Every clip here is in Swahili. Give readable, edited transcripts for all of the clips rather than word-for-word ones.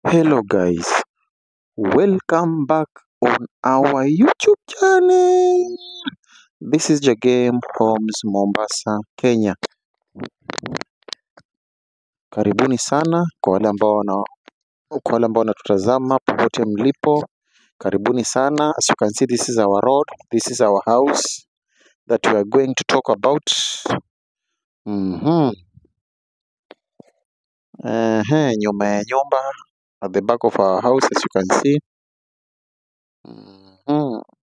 Hello guys, welcome back on our YouTube channel. This is Jagame Homes Mombasa, Kenya. Karibuni sana kwa wale ambao wanatutazama popote mlipo. Karibuni sana. As you can see, this is our road, this is our house that we are going to talk about. Nyuma ya nyumba at the back of our house, as you can see.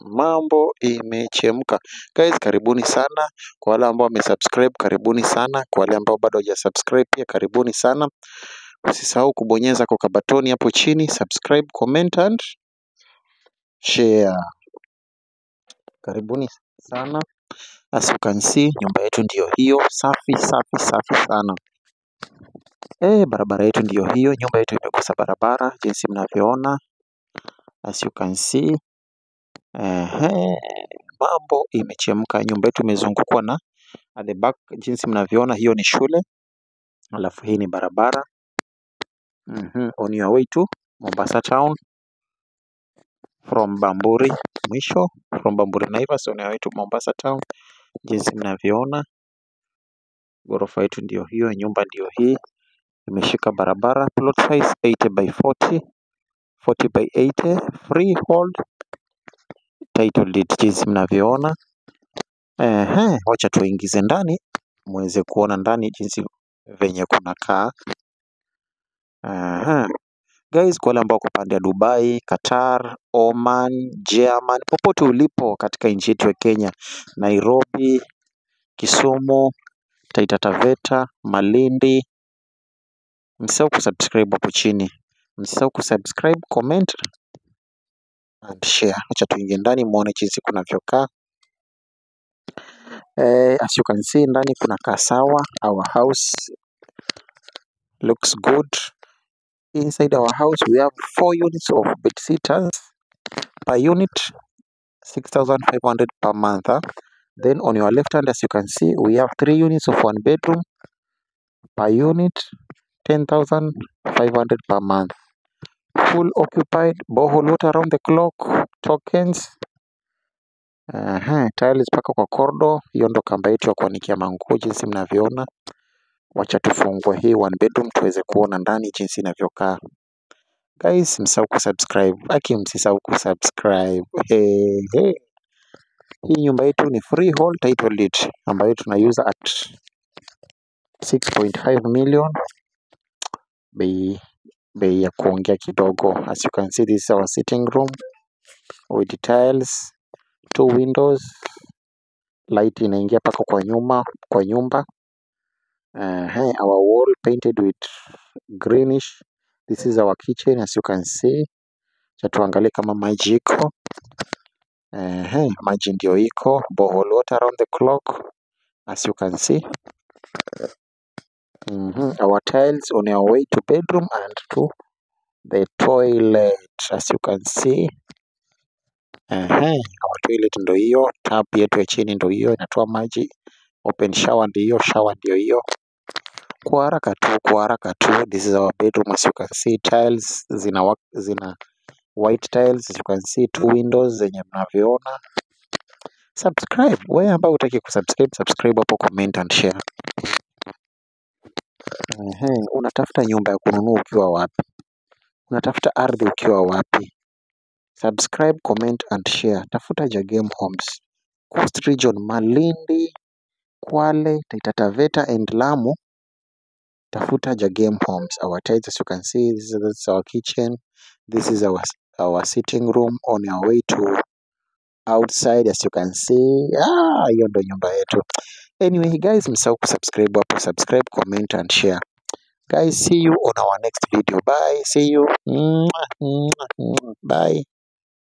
Mambo imechemka guys, karibuni sana kwa wale ambao wamesubscribe, karibuni sana kwa wale ambao bado hawajasubscribe pia karibuni sana. Usisahau kubonyeza kwa kabatoni hapo chini, subscribe, comment and share. Karibuni sana. As you can see, nyumba yetu ndio hiyo, safi sana. Barabara yetu ndio hiyo, nyumba yetu imekosa barabara jinsi mnavyoona. As you can see, mambo imechemka. Nyumba yetu imezungukwa na at the back, jinsi mnavyoona, hiyo ni shule, alafu hii ni barabara. On your way to Mombasa town from Bamburi mwisho, from Bamburi Naivas, on your way to Mombasa town. Jinsi mnavyoona, ghorofa yetu ndio hiyo, nyumba ndio hii, imeshika barabara. Plot size 80 by 40, 40 by 80, freehold, title deed, jinsi mnavyoona. Wacha tuingize ndani muweze kuona ndani jinsi venye kunakaa. Guys, kwa wale ambao kwa pande ya Dubai, Qatar, Oman, German, popote ulipo katika nchi yetu ya Kenya, Nairobi, Kisumu, Taita Taveta, Malindi, msisahau kusubscribe hapo chini. Msisahau kusubscribe, comment and share. Acha tuingie ndani muone jinsi kunavyokaa. As you can see, ndani kunakaa sawa. Our house looks good. Inside our house we have 4 units of bed sitters. Per unit 6,500 per month. Then on your left hand, as you can see, we have 3 units of 1 bedroom. Per unit 10,500 per month. Full occupied, borehole water around the clock, tokens. Tiles paka kwa corridor. Hiyo ndo kamba yetu ya kuanikia manguo jinsi mnavyoona. Wacha tufungue hii 1 bedroom tuweze kuona ndani jinsi inavyokaa. Guys, msisahau kusubscribe. Msisahau kusubscribe. Hii nyumba yetu ni freehold title deed ambayo tunaiuza at 6.5 million. Bei ya kuongea kidogo. As you can see, this is our sitting room with tiles, 2 windows, light inaingia paka kwa nyumba. Our wall painted with greenish. This is our kitchen, as you can see. Tuangalie kama maji iko. Maji ndio iko. Borehole water around the clock, as you can see. Our tiles on our way to bedroom and to the toilet, as you can see. Our toilet ndio hiyo. Tap yetu ya chini ndio hiyo, inatoa maji. Open shower ndio hiyo, shower ndio hiyo. Kwa haraka tu. This is our bedroom, as you can see. Tiles zina white tiles, as you can see. 2 windows zenye mnavyoona. Subscribe. Wewe ambao hutaki kusubscribe, subscribe hapo, comment and share. Unatafuta nyumba ya kununua ukiwa wapi? Unatafuta ardhi ukiwa wapi? Subscribe, comment and share. Tafuta Jagame Homes. Coast Region, Malindi, Kwale, Taita Taveta and Lamu. Tafuta Jagame Homes. Our tiles, as you can see, this is our kitchen. This is our sitting room on our way to outside, as you can see. Hiyo ndo nyumba yetu. Anyway guys, msahau kusubscribe hapo, subscribe, comment and share. Guys, see you on our next video. Bye. See you. Bye.